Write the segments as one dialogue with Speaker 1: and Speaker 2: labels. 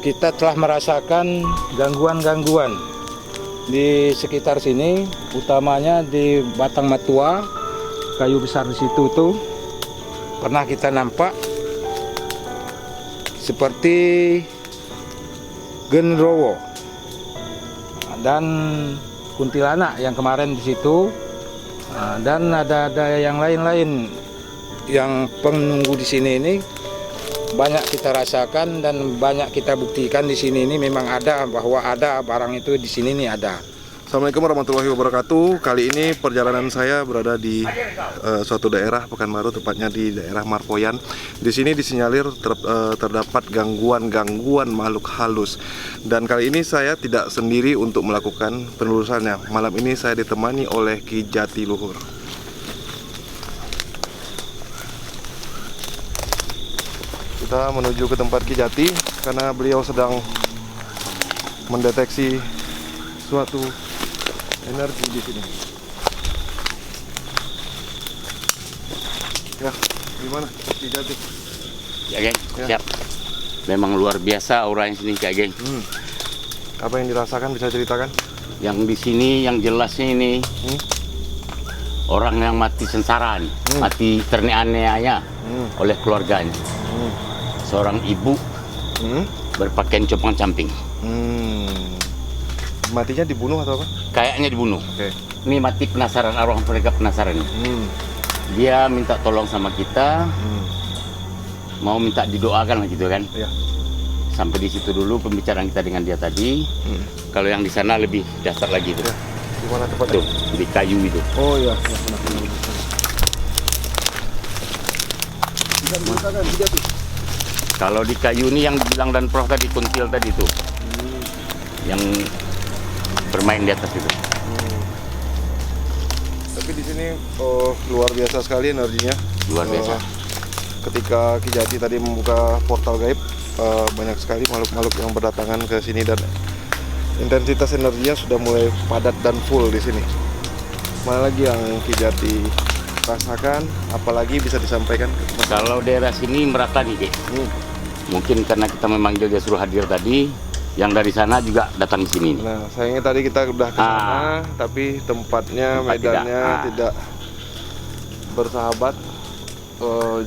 Speaker 1: kita telah merasakan gangguan-gangguan di sekitar sini, utamanya di Batang Matua, kayu besar di situ tuh pernah kita nampak seperti genderuwo dan kuntilanak yang kemarin di situ. Dan ada yang lain-lain yang penunggu di sini ini banyak kita rasakan dan banyak kita buktikan di sini ini memang ada, bahwa ada barang itu di sini nih ada.
Speaker 2: Assalamualaikum warahmatullahi wabarakatuh. Kali ini perjalanan saya berada di suatu daerah Pekanbaru, tepatnya di daerah Marpoyan. Di sini disinyalir terdapat gangguan makhluk halus. Dan kali ini saya tidak sendiri untuk melakukan penelusurannya. Malam ini saya ditemani oleh Ki Jatiluhur. Kita menuju ke tempat Ki Jati karena beliau sedang mendeteksi suatu energi di sini. Ya, gimana Ki Jati?
Speaker 3: Ya, geng, siap. Memang luar biasa aura yang sini, Kak, geng.
Speaker 2: Apa yang dirasakan, bisa ceritakan?
Speaker 3: Yang di sini yang jelasnya ini orang yang mati sensaran, mati terniaya oleh keluarganya. Seorang ibu berpakaian compang-camping.
Speaker 2: Matinya dibunuh atau apa?
Speaker 3: Kayaknya dibunuh.
Speaker 2: Oke.
Speaker 3: Ini mati penasaran, arwah mereka penasaran. Dia minta tolong sama kita, mau minta didoakan lah gitu kan.
Speaker 2: Iya.
Speaker 3: Sampai di situ dulu pembicaraan kita dengan dia tadi. Kalau yang di sana lebih dasar lagi tuh.
Speaker 2: Ya. Di mana tepatnya?
Speaker 3: Tuh, di kayu itu.
Speaker 2: Oh iya, benar. Bisa diceritakan Ki Jati?
Speaker 3: Kalau di kayu ini yang dibilang dan Prof tadi, kuntil tadi tuh, yang bermain di atas itu.
Speaker 2: Tapi di sini luar biasa sekali energinya.
Speaker 3: Luar biasa.
Speaker 2: Ketika Ki Jati tadi membuka portal gaib, banyak sekali makhluk-makhluk yang berdatangan ke sini dan intensitas energinya sudah mulai padat dan full di sini. Mana lagi yang Ki Jati rasakan, apalagi bisa disampaikan?
Speaker 3: Kalau daerah sini merata nih, Ki. Mungkin karena kita memanggil dia suruh hadir tadi, yang dari sana juga datang ke sini.
Speaker 2: Nah, sayangnya tadi kita udah ke sana, tapi tempatnya, medannya tidak bersahabat.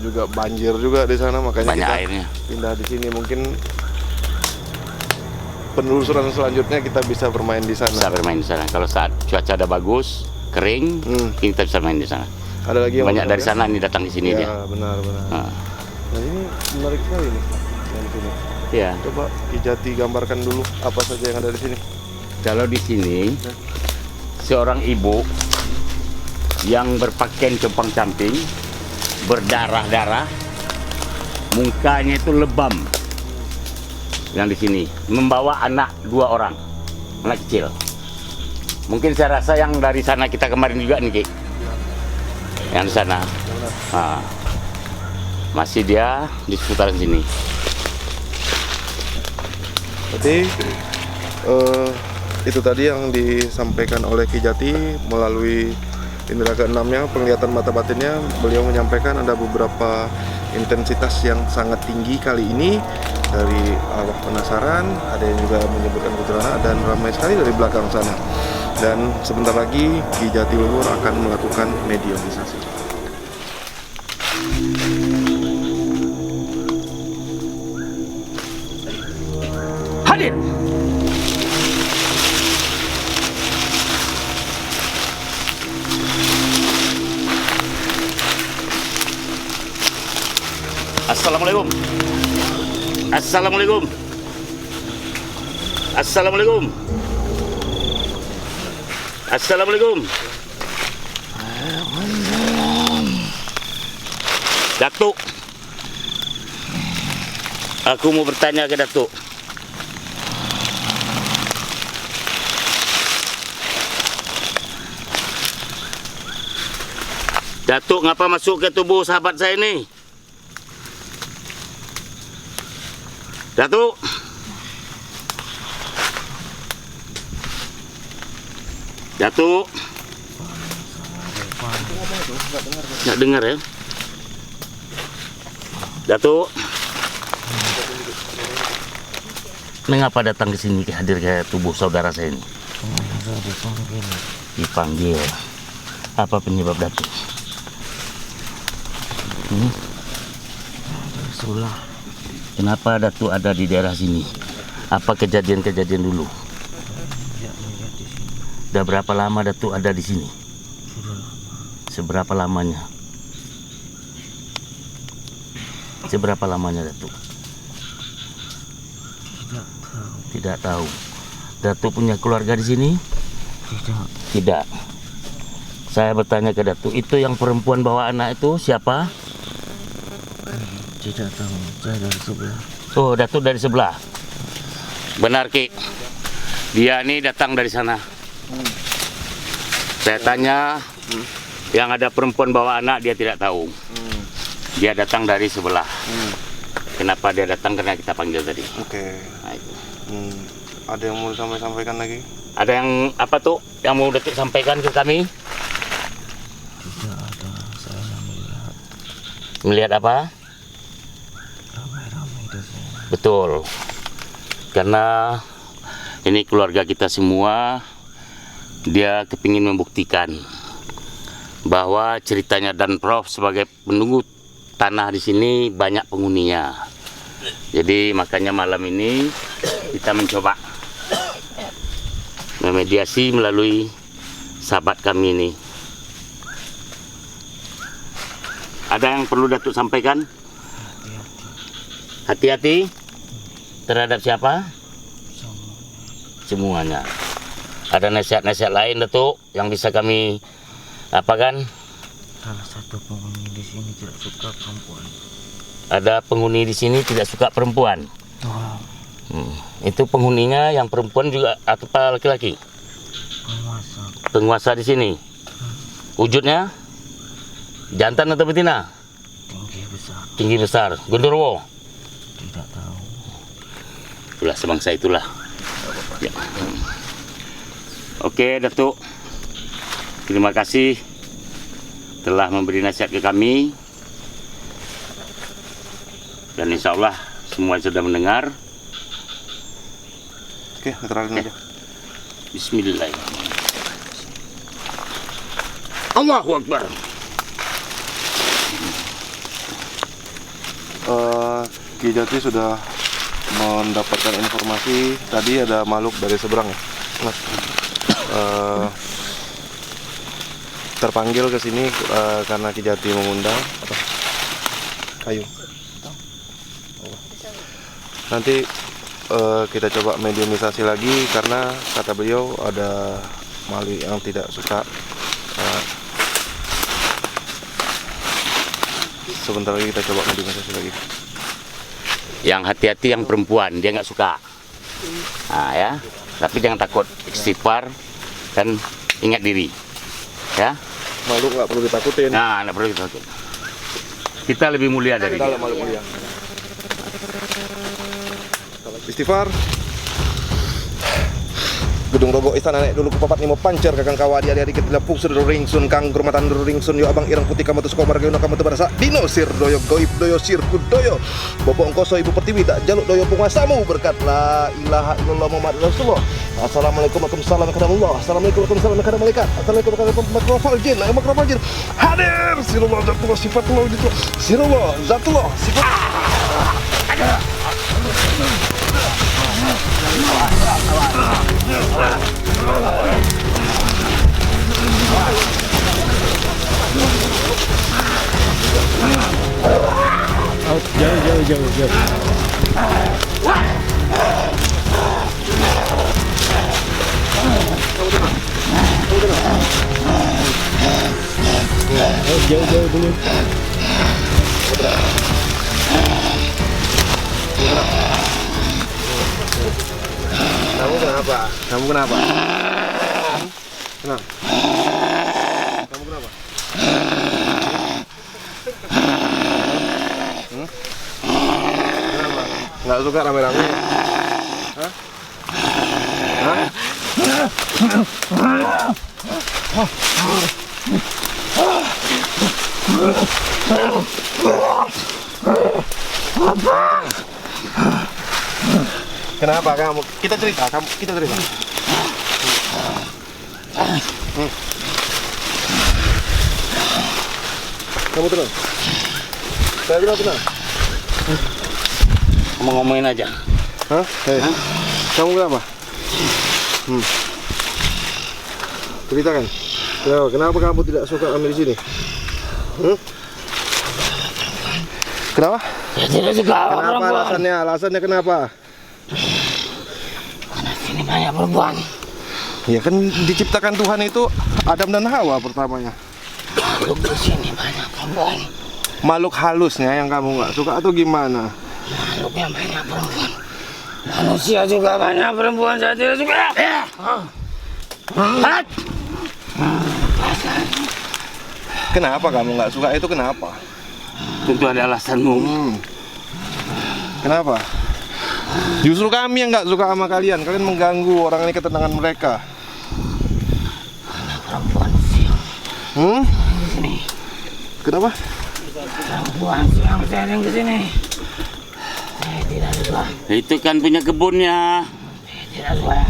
Speaker 2: Juga banjir juga di sana, makanya
Speaker 3: Banyak
Speaker 2: kita
Speaker 3: airnya.
Speaker 2: pindah di sini. Mungkin penelusuran selanjutnya kita bisa bermain di sana.
Speaker 3: Bisa bermain di sana. Kalau saat cuaca ada bagus, kering, kita bisa main di sana.
Speaker 2: Ada lagi yang
Speaker 3: Banyak dari sana nih datang di sini
Speaker 2: ya,
Speaker 3: dia.
Speaker 2: benar. Nah, ini menarik sekali nih yang sini.
Speaker 3: Iya.
Speaker 2: Coba Ki Jati gambarkan dulu apa saja yang ada di sini.
Speaker 3: Kalau di sini seorang ibu yang berpakaian compang-camping, berdarah-darah, mukanya itu lebam. Yang di sini membawa anak 2 orang, anak kecil. Mungkin saya rasa yang dari sana kita kemarin juga nih, Ki. Yang di sana. Masih dia di seputaran sini.
Speaker 2: Jadi itu tadi yang disampaikan oleh Ki Jati melalui indera keenamnya, penglihatan mata batinnya. Beliau menyampaikan ada beberapa intensitas yang sangat tinggi kali ini dari arwah penasaran, ada yang juga menyebutkan kuntilanak, dan ramai sekali dari belakang sana. Dan sebentar lagi Ki Jatiluhur akan melakukan mediumisasi.
Speaker 3: Hadir. Assalamualaikum. Assalamualaikum. Assalamualaikum. Assalamualaikum. Datuk, aku mau bertanya ke Datuk. Datuk, ngapa masuk ke tubuh sahabat saya ini? Datuk. Datuk. Nggak dengar ya? Datuk. mengapa datang ke sini hadir ke tubuh saudara saya ini? Dipanggil. Apa penyebab Datuk? Kenapa Datuk ada di daerah sini? Apa kejadian-kejadian dulu? Sudah berapa lama Datuk ada di sini? Seberapa lamanya? Seberapa lamanya Datuk? Tidak tahu. Datuk punya keluarga di sini? Tidak. Saya bertanya ke Datuk, itu yang perempuan bawa anak itu siapa?
Speaker 4: Tidak tahu, saya dari sebelah.
Speaker 3: Oh, Datuk dari sebelah. Benar, Ki. Dia ini datang dari sana. Saya tanya, yang ada perempuan bawa anak dia tidak tahu. Dia datang dari sebelah. Kenapa dia datang? Karena kita panggil tadi.
Speaker 2: Oke.
Speaker 3: Nah, itu.
Speaker 2: Ada yang mau sampaikan lagi?
Speaker 3: Ada yang apa tuh yang mau Datuk sampaikan ke kami?
Speaker 4: Tidak ada, saya melihat
Speaker 3: Melihat apa?
Speaker 4: ramai-ramai di sini.
Speaker 3: Betul. Karena ini keluarga kita semua, dia kepingin membuktikan bahwa ceritanya Dan Prof sebagai penunggu tanah di sini banyak penghuninya. Jadi makanya malam ini kita mencoba memediasi melalui sahabat kami ini. Ada yang perlu Datuk sampaikan? Hati-hati terhadap siapa? Semuanya. Ada nasihat-nasihat lain Datuk yang bisa kami apakan?
Speaker 4: Salah satu penghuni di sini tidak suka perempuan.
Speaker 3: Ada penghuni di sini tidak suka perempuan. Itu penghuninya yang perempuan juga atau laki-laki?
Speaker 4: Penguasa.
Speaker 3: Penguasa di sini. Wujudnya jantan atau betina?
Speaker 4: Tinggi besar.
Speaker 3: Tinggi besar. Gondorwo.
Speaker 4: Tidak tahu.
Speaker 3: Itulah sebangsa itulah. Ya. Oke, Datuk. Terima kasih telah memberi nasihat ke kami. Dan insya Allah semua sudah mendengar.
Speaker 2: Oke, netralin aja.
Speaker 3: Bismillahirrahmanirrahim. Allahu Akbar.
Speaker 2: Ki Jati sudah mendapatkan informasi tadi ada makhluk dari seberang ya, Mas. Terpanggil ke sini karena Ki Jati mengundang apa? Kayu. Nanti kita coba mediumisasi lagi karena kata beliau ada makhluk yang tidak suka. Sebentar lagi kita coba mediumisasi lagi.
Speaker 3: Yang hati-hati yang perempuan, dia nggak suka. Nah ya, tapi jangan takut, istighfar dan ingat diri. Ya.
Speaker 2: Makhluk nggak perlu ditakutin.
Speaker 3: Nah, nggak perlu takut. Kita lebih mulia dari dia.
Speaker 2: Kalau makhluk mulia. Istighfar. Gedung rogo istana naik dulu kupapat nimo pancer kakang kawadi adi adik dilapuk sudah ringsun kang gurmatan ringsun yo abang irang putih kamu tuh sekolah marga kamu tuh barasa dino sir doyo goib doyo sirku doyo bobo engkoso ibu pertiwi tak jaluk doyo penguasamu berkat la ilaha illallah muhammad rasulullah. Assalamualaikum warahmatullahi wabarakatuh. Assalamualaikum warahmatullahi wabarakatuh malaikat. Assalamualaikum warahmatullahi wabarakatuh makrofal jin hadir sirullah zatullah sifatullah wujudullah sirullah zatullah sifat
Speaker 4: Jauh. Jauh dulu.
Speaker 2: Kamu kenapa? Kamu kenapa? Kenapa? Kamu kenapa? Kenapa? Nggak suka rame-rame? Hah? Kenapa kamu? Kita cerita, kita cerita. Kamu tenang. Saya bilang tenang.
Speaker 3: Ngomong-ngomongin aja.
Speaker 2: Hah? Hei. Kamu kenapa? Ceritakan. Kenapa kamu tidak suka kami di sini? Kenapa?
Speaker 4: Saya tidak suka
Speaker 2: Kenapa
Speaker 4: perempuan.
Speaker 2: alasannya? Alasannya kenapa?
Speaker 4: Karena sini banyak perempuan.
Speaker 2: Ya kan diciptakan Tuhan itu Adam dan Hawa pertamanya.
Speaker 4: Makhluk di sini banyak perempuan.
Speaker 2: Makhluk halusnya yang kamu nggak suka atau gimana?
Speaker 4: Makhluknya banyak perempuan. Manusia juga banyak perempuan. Saya tidak suka.
Speaker 2: Kenapa kamu nggak suka itu kenapa?
Speaker 3: Tentu ada alasanmu.
Speaker 2: Kenapa? Justru kami yang nggak suka sama kalian. Kalian mengganggu orang ini ketenangan mereka.
Speaker 4: Perempuan siang. Sini.
Speaker 2: Kenapa?
Speaker 4: Perempuan siang sering ke sini. Saya tidak suka.
Speaker 3: Itu kan punya kebunnya.
Speaker 4: Saya tidak suka.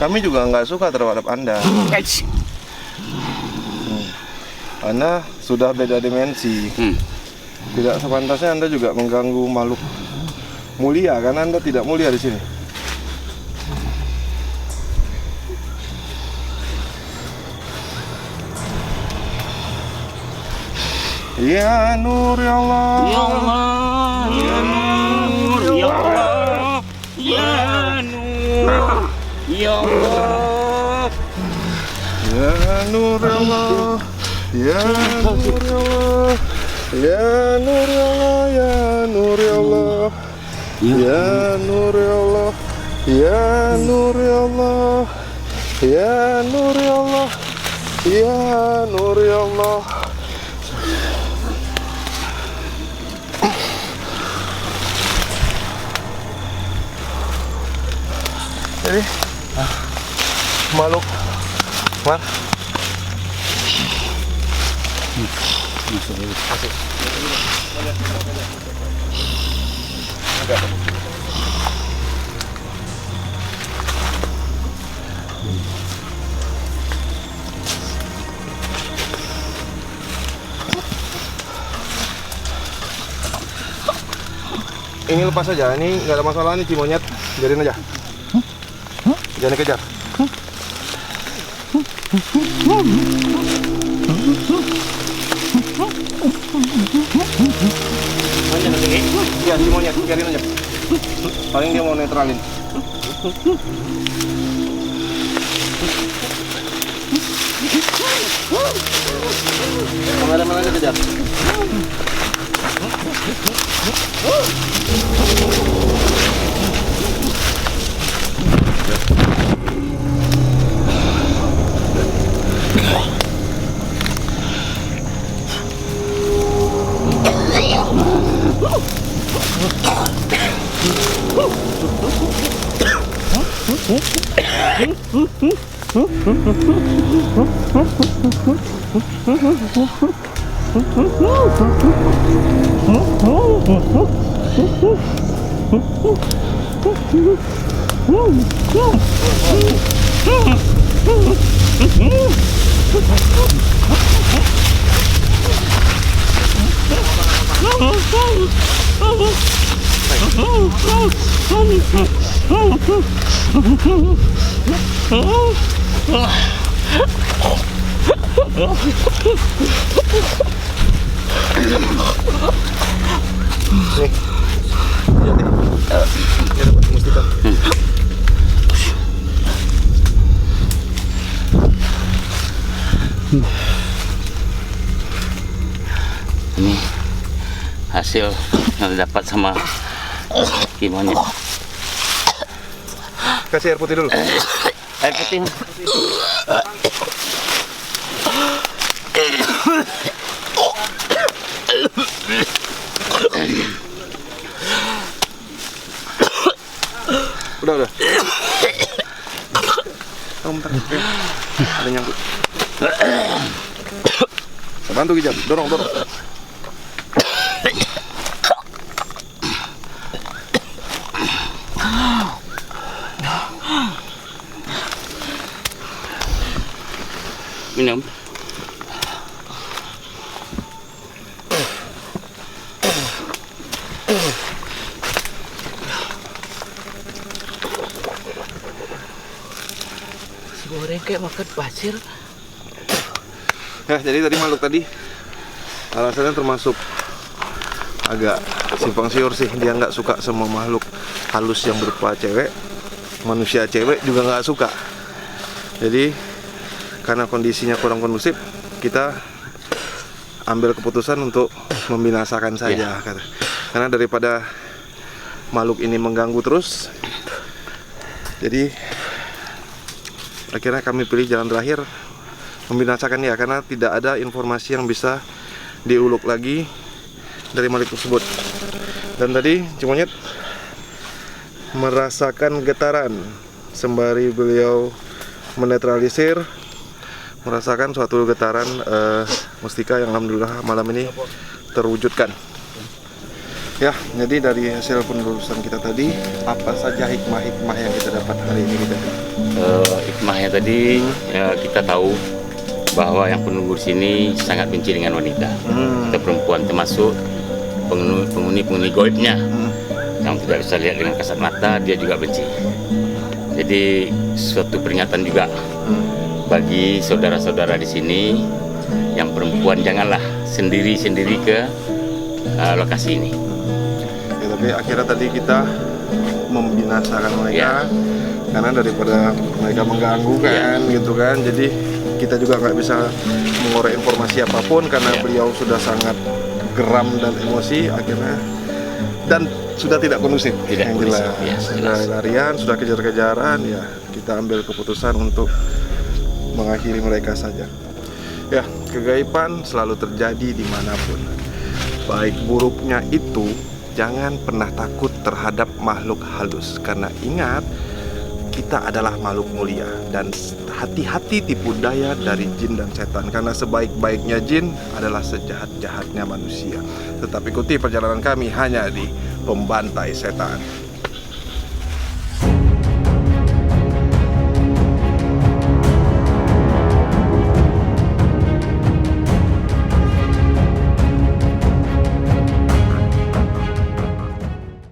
Speaker 2: Kami juga nggak suka terhadap Anda. Anda sudah beda dimensi. Tidak sepantasnya Anda juga mengganggu makhluk mulia, karena Anda tidak mulia di sini. Ya Nur ya Allah.
Speaker 3: Ya Allah, ya Nur, ya Allah, ya Nur, ya Allah.
Speaker 2: Ya Nur ya Allah. Ya Nur ya Allah. Ya Nur ya Allah. Ya Nur ya Allah. Ya Nur ya Allah. Ya Nur ya Allah. Ya Nur ya Allah. Ya Nur ya Allah. Jadi makhluk Mar. Ini lepas saja, ini nggak ada masalah nih cimonyet, biarin aja. Jangan dikejar. Ya, cimonyet, biarin aja. Paling dia mau netralin. Kameramen aja kejar.
Speaker 3: Ini hasil yang dapat sama gimana?
Speaker 2: Kasih air putih dulu.
Speaker 3: Air putih.
Speaker 2: Udah. Oh, bentar. Ada nyangkut. Bantu Kijam, dorong.
Speaker 3: minum.
Speaker 4: Si goreng kayak makan pasir.
Speaker 2: Ya, jadi tadi makhluk tadi alasannya termasuk agak simpang siur sih. Dia nggak suka sama makhluk halus yang berupa cewek. Manusia cewek juga nggak suka. Jadi karena kondisinya kurang kondusif, kita ambil keputusan untuk membinasakan saja. Karena daripada makhluk ini mengganggu terus, jadi akhirnya kami pilih jalan terakhir, membinasakan dia, karena tidak ada informasi yang bisa diuluk lagi dari makhluk tersebut. Dan tadi Cimonyet merasakan getaran sembari beliau menetralisir, merasakan suatu getaran mustika yang alhamdulillah malam ini terwujudkan. Ya, jadi dari hasil penelusuran kita tadi, apa saja hikmah-hikmah yang kita dapat hari ini kita?
Speaker 3: Hikmahnya tadi kita tahu bahwa yang penunggu sini sangat benci dengan wanita atau perempuan, termasuk penghuni goibnya yang tidak bisa lihat dengan kasat mata, dia juga benci. Jadi suatu peringatan juga bagi saudara-saudara di sini yang perempuan, janganlah sendiri-sendiri ke lokasi ini.
Speaker 2: Ya, tapi akhirnya tadi kita membinasakan mereka karena daripada mereka mengganggu kan, gitu kan. Jadi kita juga nggak bisa mengorek informasi apapun karena beliau sudah sangat geram dan emosi akhirnya, dan sudah tidak kondusif.
Speaker 3: Tidak
Speaker 2: yang
Speaker 3: kondusif,
Speaker 2: jelas.
Speaker 3: ya,
Speaker 2: Sudah larian, sudah kejar-kejaran, ya kita ambil keputusan untuk mengakhiri mereka saja. Ya, kegaiban selalu terjadi dimanapun. Baik buruknya itu, jangan pernah takut terhadap makhluk halus, karena ingat, kita adalah makhluk mulia. Dan hati-hati tipu daya dari jin dan setan, karena sebaik-baiknya jin adalah sejahat-jahatnya manusia. Tetap ikuti perjalanan kami hanya di Pembantai Setan.